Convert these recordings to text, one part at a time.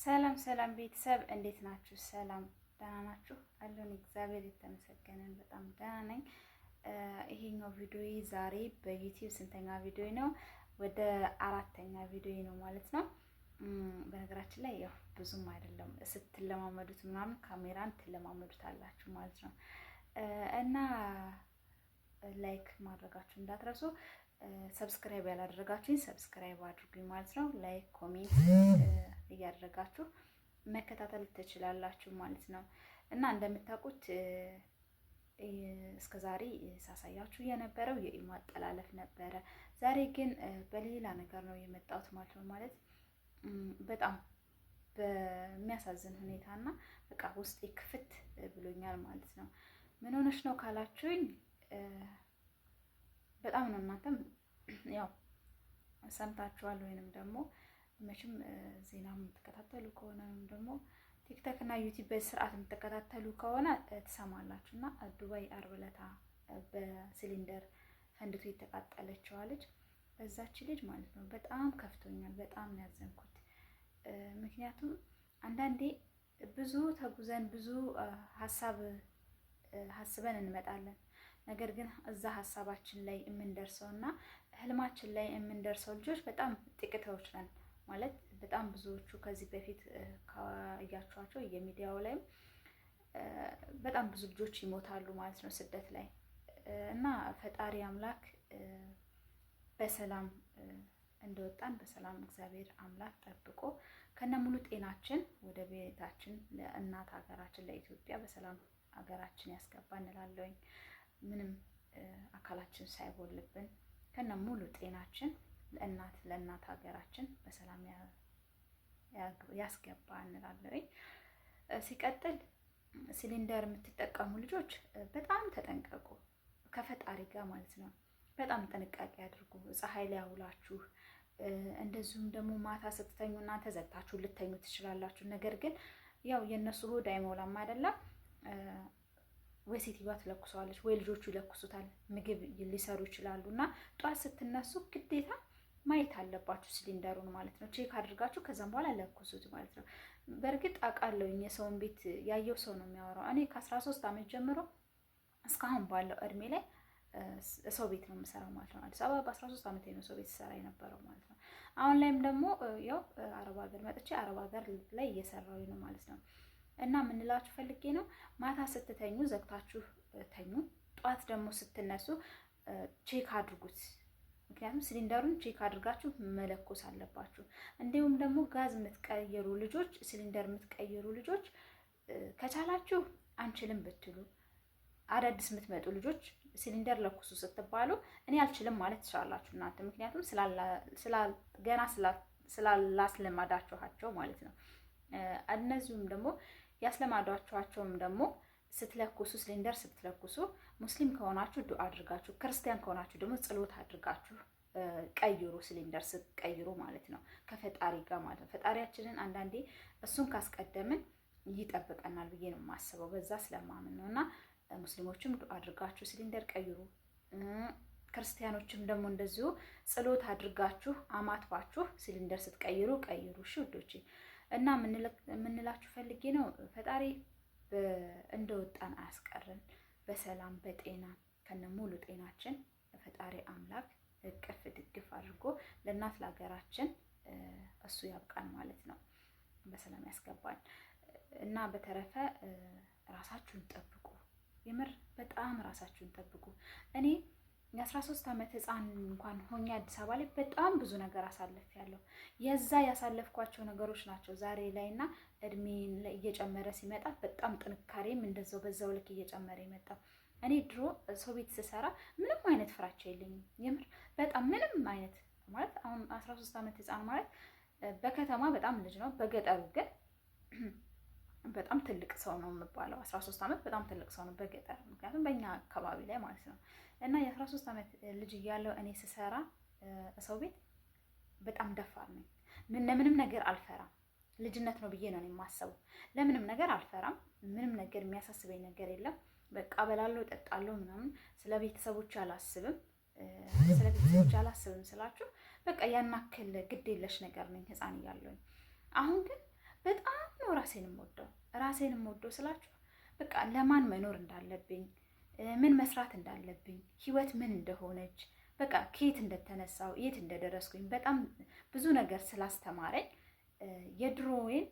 ሰላም ሰላም ቤተሰብ እንዴት ናችሁ? ሰላም ደህና ናችሁ? አለሁኝ እግዚአብሔር የተመሰገነ በጣም ደህና ነኝ። ይሄኛው ቪዲዮ ዛሬ በዩቲዩብ ስንተኛ ቪዲዮ ነው? ወደ አራተኛ ቪዲዮ ነው ማለት ነው። በነገራችን ላይ ያው ብዙም አይደለም ስትለማመዱት ምናምን ካሜራን ትለማመዱታላችሁ ማለት ነው። እና ላይክ ማድረጋችሁ እንዳትረሱ። ሰብስክራይብ ያላደረጋችሁኝ ሰብስክራይብ አድርጉኝ ማለት ነው። ላይክ ኮሜንት እያደረጋችሁ መከታተል ትችላላችሁ ማለት ነው። እና እንደምታውቁት እስከዛሬ ሳሳያችሁ የነበረው የኢሞ አጠላለፍ ነበረ። ዛሬ ግን በሌላ ነገር ነው የመጣሁት ማለት ነው። ማለት በጣም በሚያሳዝን ሁኔታና በቃ ውስጤ ክፍት ብሎኛል ማለት ነው። ምን ሆነሽ ነው ካላችሁኝ በጣም ነው እናንተም ያው ሰምታችኋል ወይንም ደግሞ መቼም ዜና የምትከታተሉ ከሆነ ወይንም ደግሞ ቲክቶክ እና ዩቲዩብ በስርዓት የምትከታተሉ ከሆነ ትሰማላችሁ። እና ዱባይ ዓርብ ዕለት በሲሊንደር ፈንድቶ የተቃጠለችዋ ልጅ በዛች ልጅ ማለት ነው በጣም ከፍቶኛል። በጣም ነው ያዘንኩት። ምክንያቱም አንዳንዴ ብዙ ተጉዘን ብዙ ሀሳብን እንመጣለን። ነገር ግን እዛ ሀሳባችን ላይ የምንደርሰውና ህልማችን ላይ የምንደርሰው ልጆች በጣም ጥቂቶች ነን ማለት በጣም ብዙዎቹ ከዚህ በፊት ካያችኋቸው የሚዲያው ላይም በጣም ብዙ ልጆች ይሞታሉ ማለት ነው ስደት ላይ። እና ፈጣሪ አምላክ በሰላም እንደወጣን በሰላም እግዚአብሔር አምላክ ጠብቆ ከነሙሉ ጤናችን ወደ ቤታችን ለእናት ሀገራችን ለኢትዮጵያ በሰላም ሀገራችን ያስገባን እንላለሁኝ። ምንም አካላችን ሳይጎልብን ከነሙሉ ጤናችን ለእናት ሀገራችን በሰላም ያስገባ እንላለሁኝ። ሲቀጥል ሲሊንደር የምትጠቀሙ ልጆች በጣም ተጠንቀቁ፣ ከፈጣሪ ጋር ማለት ነው። በጣም ጥንቃቄ አድርጉ። ፀሐይ ላይ አውላችሁ እንደዚሁም ደግሞ ማታ ስትተኙ እናንተ ዘግታችሁ ልተኙ ትችላላችሁ። ነገር ግን ያው የእነሱ ሆድ አይሞላም አይደለም። ወይ ሴትዮዋ ትለኩሰዋለች ወይ ልጆቹ ይለኩሱታል። ምግብ ሊሰሩ ይችላሉ። እና ጠዋት ስትነሱ ግዴታ ማየት አለባችሁ ሲሊንደሩን ማለት ነው። ቼክ አድርጋችሁ ከዛም በኋላ ለኩሱት ማለት ነው። በእርግጥ አውቃለሁኝ የሰውን ቤት ያየው ሰው ነው የሚያወራው። እኔ ከ13 ዓመት ጀምሮ እስካሁን ባለው እድሜ ላይ ሰው ቤት ነው የምሰራው ማለት ነው። አዲስ አበባ በ13 ዓመት ነው ሰው ቤት ሰራ የነበረው ማለት ነው። አሁን ላይም ደግሞ ያው አረብ ሀገር መጥቼ አረብ ሀገር ላይ እየሰራሁኝ ነው ማለት ነው። እና ምንላችሁ ፈልጌ ነው ማታ ስትተኙ ዘግታችሁ ተኙ። ጠዋት ደግሞ ስትነሱ ቼክ አድርጉት። ምክንያቱም ሲሊንደሩን ቼክ አድርጋችሁ መለኮስ አለባችሁ። እንዲሁም ደግሞ ጋዝ የምትቀይሩ ልጆች፣ ሲሊንደር የምትቀይሩ ልጆች ከቻላችሁ አንችልም ብትሉ፣ አዳዲስ የምትመጡ ልጆች ሲሊንደር ለኩሱ ስትባሉ እኔ አልችልም ማለት ትችላላችሁ እናንተ። ምክንያቱም ገና ስላላስለማዳችኋቸው ማለት ነው። እነዚሁም ደግሞ ያስለማዷቸዋቸውም ደግሞ ስትለኩሱ ሲሊንደር ስትለኩሱ ሙስሊም ከሆናችሁ ዱዓ አድርጋችሁ፣ ክርስቲያን ከሆናችሁ ደግሞ ጸሎት አድርጋችሁ ቀይሩ። ሲሊንደር ስትቀይሩ ማለት ነው ከፈጣሪ ጋር ማለት ነው። ፈጣሪያችንን አንዳንዴ እሱን ካስቀደምን ይጠብቀናል ብዬ ነው የማስበው። በዛ ስለማምን ነው። እና ሙስሊሞችም ዱዓ አድርጋችሁ ሲሊንደር ቀይሩ። ክርስቲያኖችም ደግሞ እንደዚሁ ጸሎት አድርጋችሁ አማትባችሁ ሲሊንደር ስትቀይሩ ቀይሩ። እሺ ውዶቼ። እና የምንላችሁ ፈልጌ ነው ፈጣሪ እንደወጣን አያስቀርን። በሰላም በጤና ከነሙሉ ጤናችን ፈጣሪ አምላክ እቅፍ ድግፍ አድርጎ ለእናት ለሀገራችን እሱ ያብቃን ማለት ነው። በሰላም ያስገባን። እና በተረፈ ራሳችሁን ጠብቁ። የምር በጣም ራሳችሁን ጠብቁ። እኔ የ13 ዓመት ህፃን እንኳን ሆኜ አዲስ አበባ ላይ በጣም ብዙ ነገር አሳልፌያለሁ። የዛ ያሳለፍኳቸው ነገሮች ናቸው ዛሬ ላይ እና እድሜ እየጨመረ ሲመጣ በጣም ጥንካሬም እንደዛው በዛው ልክ እየጨመረ ይመጣው። እኔ ድሮ ሰው ቤት ስሰራ ምንም አይነት ፍራቻ የለኝም። የምር በጣም ምንም አይነት ማለት አሁን 13 ዓመት ህፃን ማለት በከተማ በጣም ልጅ ነው፣ በገጠሩ ግን በጣም ትልቅ ሰው ነው የምባለው። 13 ዓመት በጣም ትልቅ ሰው ነው በገጠር፣ ምክንያቱም በእኛ አካባቢ ላይ ማለት ነው። እና የ13 ዓመት ልጅ እያለሁ እኔ ስሰራ ሰው ቤት በጣም ደፋር ነኝ። ለምንም ነገር አልፈራም። ልጅነት ነው ብዬ ነው የማስበው። ለምንም ነገር አልፈራም። ምንም ነገር የሚያሳስበኝ ነገር የለም። በቃ እበላለሁ፣ እጠጣለሁ ምናምን። ስለ ቤተሰቦች አላስብም። ስላችሁ በቃ ያን ያክል ግድ የለሽ ነገር ነኝ ህፃን እያለሁኝ። አሁን ግን በጣም ነው ራሴን የምወደው ስላችሁ በቃ ለማን መኖር እንዳለብኝ፣ ምን መስራት እንዳለብኝ፣ ህይወት ምን እንደሆነች፣ በቃ ከየት እንደተነሳው የት እንደደረስኩኝ በጣም ብዙ ነገር ስላስተማረኝ የድሮዬን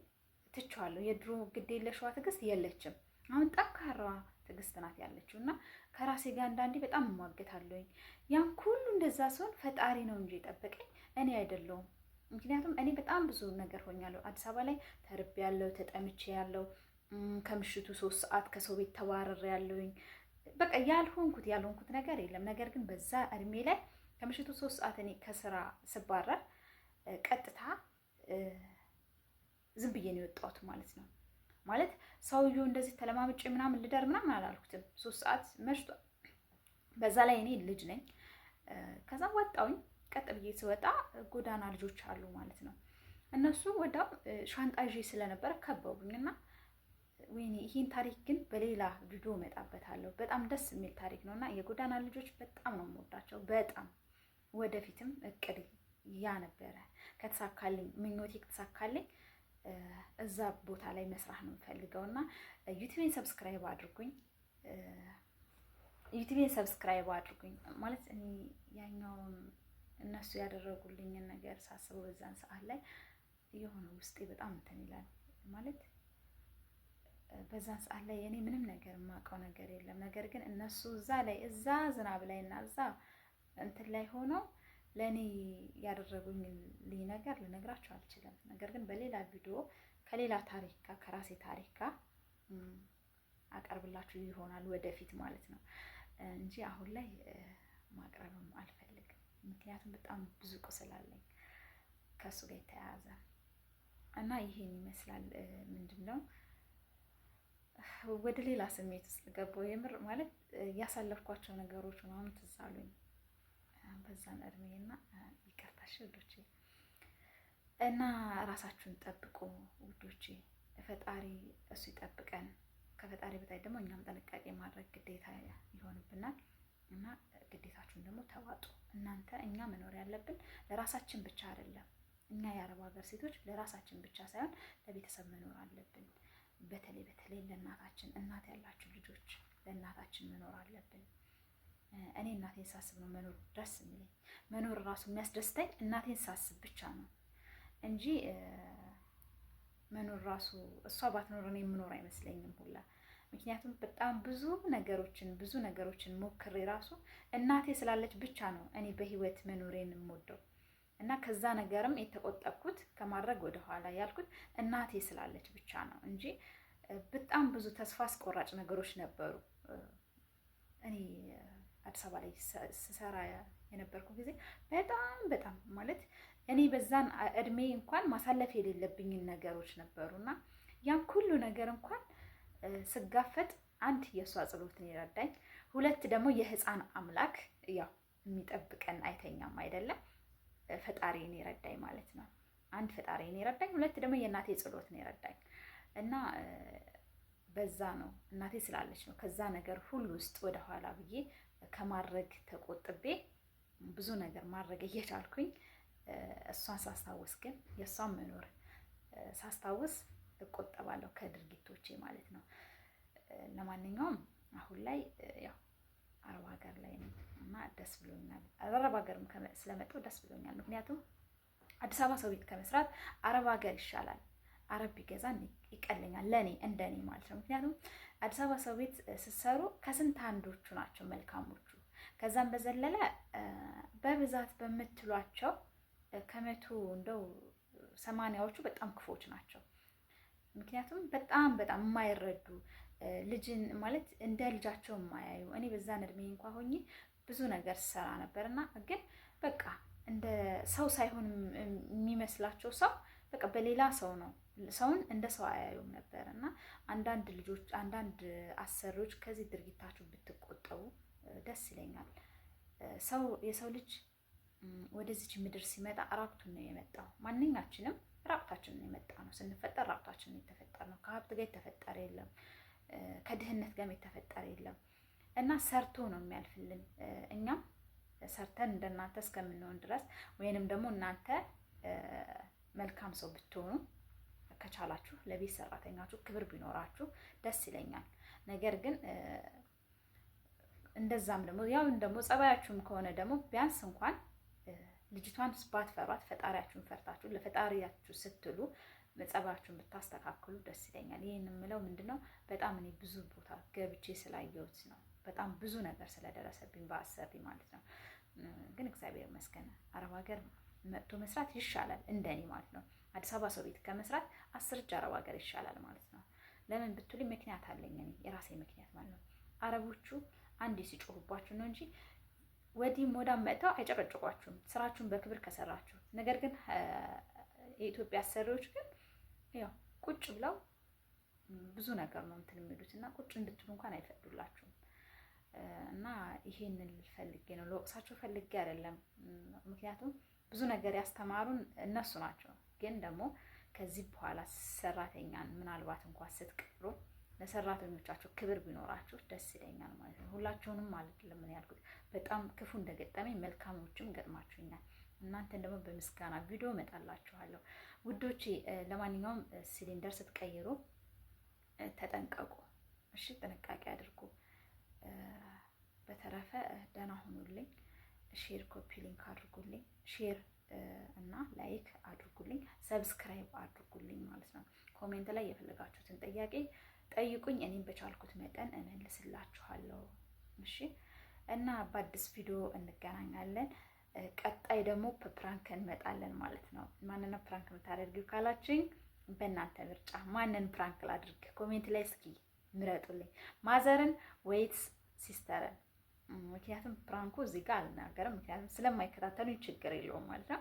ትቼዋለሁ። የድሮ ግዴለሽዋ ትዕግስት የለችም። አሁን ጠንካራዋ ትዕግስት ናት ያለችው እና ከራሴ ጋር አንዳንዴ በጣም እሟገታለሁኝ። ያን ሁሉ እንደዛ ሲሆን ፈጣሪ ነው እንጂ የጠበቀኝ እኔ አይደለሁም። ምክንያቱም እኔ በጣም ብዙ ነገር ሆኛለሁ። አዲስ አበባ ላይ ተርቤ ያለው ተጠምቼ ያለው ከምሽቱ 3 ሰዓት ከሰው ቤት ተባረረ ያለውኝ በቃ ያልሆንኩት ነገር የለም። ነገር ግን በዛ እድሜ ላይ ከምሽቱ 3 ሰዓት እኔ ከስራ ስባረር ቀጥታ ዝም ብዬ ነው የወጣሁት ማለት ነው። ማለት ሰውዬው እንደዚህ ተለማምጬ ምናምን ልደር ምናምን አላልኩትም። 3 ሰዓት መሽቶ በዛ ላይ እኔ ልጅ ነኝ። ከዛ ወጣሁኝ። ቀጥ ብዬ ስወጣ ጎዳና ልጆች አሉ ማለት ነው። እነሱ ወዳው ሻንጣ ይዤ ስለነበረ ከበቡኝና ወይኔ ይህን ታሪክ ግን በሌላ ቪዲዮ እመጣበታለሁ። በጣም ደስ የሚል ታሪክ ነው እና የጎዳና ልጆች በጣም ነው የምወዳቸው። በጣም ወደፊትም እቅድ ያ ነበረ። ከተሳካልኝ ምኞቴ ከተሳካልኝ እዛ ቦታ ላይ መስራት ነው የምፈልገው እና ዩቲዩብን ሰብስክራይብ አድርጉኝ ማለት እኔ ያኛውን እነሱ ያደረጉልኝን ነገር ሳስበው በዛን ሰዓት ላይ የሆነ ውስጤ በጣም እንትን ይላል ማለት በዛን ሰዓት ላይ እኔ ምንም ነገር የማውቀው ነገር የለም። ነገር ግን እነሱ እዛ ዝናብ ላይ እና እዛ እንትን ላይ ሆነው ለእኔ ያደረጉልኝ ነገር ልነግራቸው አልችልም። ነገር ግን በሌላ ቪዲዮ ከሌላ ታሪክ ጋር ከራሴ ታሪክ ጋር አቀርብላችሁ ይሆናል ወደፊት ማለት ነው እንጂ አሁን ላይ ማቅረብም አልፈልግም። ምክንያቱም በጣም ብዙ ቁስል አለኝ ከሱ ጋር የተያያዘ እና ይሄን ይመስላል። ምንድነው ወደ ሌላ ስሜት ውስጥ ገባሁ። የምር ማለት ያሳለፍኳቸው ነገሮች ምናምን ትዝ አሉኝ በዛን እድሜና ይቅርታሽ ውዶቼ። እና ራሳችሁን ጠብቁ ውዶቼ። ፈጣሪ እሱ ይጠብቀን። ከፈጣሪ በታይ ደግሞ እኛም ጥንቃቄ ማድረግ ግዴታ ይሆንብናል እና ግዴታችሁን ደግሞ ተዋጡ። እኛ መኖር ያለብን ለራሳችን ብቻ አይደለም። እኛ የአረብ ሀገር ሴቶች ለራሳችን ብቻ ሳይሆን ለቤተሰብ መኖር አለብን። በተለይ ለእናታችን፣ እናት ያላችሁ ልጆች ለእናታችን መኖር አለብን። እኔ እናቴን ሳስብ ነው መኖር ደስ የሚለኝ። መኖር ራሱ የሚያስደስተኝ እናቴን ሳስብ ብቻ ነው እንጂ መኖር ራሱ እሷ ባትኖር እኔ የምኖር አይመስለኝም ሁላ። ምክንያቱም በጣም ብዙ ነገሮችን ሞክሬ ራሱ እናቴ ስላለች ብቻ ነው እኔ በህይወት መኖሬን የምወደው እና ከዛ ነገርም የተቆጠብኩት ከማድረግ ወደኋላ ያልኩት እናቴ ስላለች ብቻ ነው እንጂ በጣም ብዙ ተስፋ አስቆራጭ ነገሮች ነበሩ። እኔ አዲስ አበባ ላይ ስሰራ የነበርኩ ጊዜ በጣም ማለት እኔ በዛን እድሜ እንኳን ማሳለፍ የሌለብኝን ነገሮች ነበሩና ያን ሁሉ ነገር እንኳን ስጋፈጥ አንድ የእሷ ጸሎትን ይረዳኝ፣ ሁለት ደግሞ የህፃን አምላክ ያው የሚጠብቀን አይተኛም አይደለም ፈጣሪን ይረዳኝ ማለት ነው። አንድ ፈጣሪን ይረዳኝ፣ ሁለት ደግሞ የእናቴ ጸሎት ነው ይረዳኝ እና በዛ ነው እናቴ ስላለች ነው ከዛ ነገር ሁሉ ውስጥ ወደ ኋላ ብዬ ከማድረግ ተቆጥቤ ብዙ ነገር ማድረግ እየቻልኩኝ እሷን ሳስታውስ ግን የእሷን መኖር ሳስታውስ እቆጠባለሁ ከድርጊቶቼ ማለት ነው። ለማንኛውም አሁን ላይ ያው አረብ ሀገር ላይ ነው እና ደስ ብሎኛል። አረብ ሀገርም ስለመጣሁ ደስ ብሎኛል። ምክንያቱም አዲስ አበባ ሰው ቤት ከመስራት አረብ ሀገር ይሻላል። አረብ ቢገዛን ይቀለኛል ለኔ እንደኔ ማለት ነው። ምክንያቱም አዲስ አበባ ሰው ቤት ስትሰሩ ከስንት አንዶቹ ናቸው መልካሞቹ። ከዛም በዘለለ በብዛት በምትሏቸው ከመቶ እንደው 80ዎቹ በጣም ክፎች ናቸው። ምክንያቱም በጣም የማይረዱ ልጅን ማለት እንደ ልጃቸው የማያዩ እኔ በዛን እድሜ እንኳን ሆኜ ብዙ ነገር ሰራ ነበርና ግን በቃ እንደ ሰው ሳይሆን የሚመስላቸው ሰው በቃ በሌላ ሰው ነው። ሰውን እንደ ሰው አያዩም ነበር እና አንዳንድ አሰሪዎች ከዚህ ድርጊታችሁ ብትቆጠቡ ደስ ይለኛል። የሰው ልጅ ወደዚች ምድር ሲመጣ ራቁቱን ነው የመጣው። ማንኛችንም ራቁታችንን የመጣ ነው። ስንፈጠር ራቁታችንን የተፈጠረ ነው። ከሀብት ጋር የተፈጠረ የለም። ከድህነት ጋር የተፈጠረ የለም እና ሰርቶ ነው የሚያልፍልን። እኛም ሰርተን እንደናንተ እስከምንሆን ድረስ ወይንም ደግሞ እናንተ መልካም ሰው ብትሆኑ ከቻላችሁ ለቤት ሰራተኛችሁ ክብር ቢኖራችሁ ደስ ይለኛል። ነገር ግን እንደዛም ደግሞ ጸባያችሁም ከሆነ ደግሞ ቢያንስ እንኳን ልጅቷን ባትፈሯት ፈጣሪያችሁን ፈርታችሁ ለፈጣሪያችሁ ስትሉ ጸባያችሁን ብታስተካክሉ ደስ ይለኛል። ይህን የምለው ምንድነው በጣም እኔ ብዙ ቦታ ገብቼ ስላየሁት ነው። በጣም ብዙ ነገር ስለደረሰብኝ በአሰሪ ማለት ነው። ግን እግዚአብሔር ይመስገን አረብ ሀገር መጥቶ መስራት ይሻላል እንደኔ ማለት ነው። አዲስ አበባ ሰው ቤት ከመስራት 10 እጅ አረብ ሀገር ይሻላል ማለት ነው። ለምን ብትሉኝ ምክንያት አለኝ እኔ የራሴ ምክንያት ማለት ነው። አረቦቹ አንዴ ሲጮሁባችሁ ነው እንጂ ወዲህም ወዳም መጥተው አይጨቀጭቋችሁም ስራችሁን በክብር ከሰራችሁ። ነገር ግን የኢትዮጵያ አሰሪዎች ግን ያው ቁጭ ብለው ብዙ ነገር ነው እንትን የሚሉት እና ቁጭ እንድትሉ እንኳን አይፈቅዱላችሁም። እና ይሄንን ፈልጌ ነው ለወቅሳቸው ፈልጌ አይደለም። ምክንያቱም ብዙ ነገር ያስተማሩን እነሱ ናቸው። ግን ደግሞ ከዚህ በኋላ ሰራተኛን ምናልባት እንኳን ስትቀጥሩ ለሰራተኞቻችሁ ክብር ቢኖራችሁ ደስ ይለኛል ማለት ነው። ሁላችሁንም ማለት ለምን ያልኩት በጣም ክፉ እንደገጠመኝ መልካሞችም ገጥማችሁኛል። እናንተን ደግሞ በምስጋና ቪዲዮ እመጣላችኋለሁ ውዶቼ። ለማንኛውም ሲሊንደር ስትቀይሩ ተጠንቀቁ እሺ፣ ጥንቃቄ አድርጉ። በተረፈ ደህና ሁኑልኝ። ሼር ኮፒ ሊንክ አድርጉልኝ፣ ሼር እና ላይክ አድርጉልኝ፣ ሰብስክራይብ አድርጉልኝ ማለት ነው። ኮሜንት ላይ የፈለጋችሁትን ጥያቄ ጠይቁኝ፣ እኔም በቻልኩት መጠን እመልስላችኋለሁ። እሺ፣ እና በአዲስ ቪዲዮ እንገናኛለን። ቀጣይ ደግሞ ፕራንክ እንመጣለን ማለት ነው። ማንን ፕራንክ የምታደርጊው ካላችሁኝ በእናንተ ምርጫ ማንን ፕራንክ ላድርግ? ኮሜንት ላይ እስኪ ምረጡልኝ፣ ማዘርን ወይስ ሲስተርን? ምክንያቱም ፕራንኩ እዚህ ጋር አልናገርም፣ ምክንያቱም ስለማይከታተሉ ችግር የለውም ማለት ነው።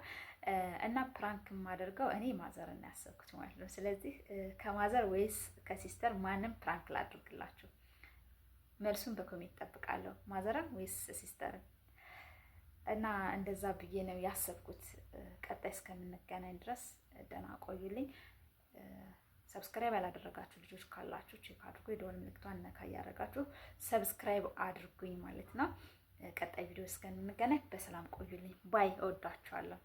እና ፕራንክ የማደርገው እኔ ማዘርን ያሰብኩት ማለት ነው። ስለዚህ ከማዘር ወይስ ከሲስተር ማንም ፕራንክ ላድርግላችሁ? መልሱን በኮሜንት ጠብቃለሁ። ማዘርን ወይስ ሲስተርን? እና እንደዛ ብዬ ነው ያሰብኩት። ቀጣይ እስከምንገናኝ ድረስ ደህና ቆዩልኝ። ሰብስክራይብ ያላደረጋችሁ ልጆች ካላችሁ ቼክ አድርጉ። የደወል ምልክቷን ነካ እያደረጋችሁ ሰብስክራይብ አድርጉኝ ማለት ነው። ቀጣይ ቪዲዮ እስከምንገናኝ በሰላም ቆዩልኝ። ባይ። እወዳችኋለሁ።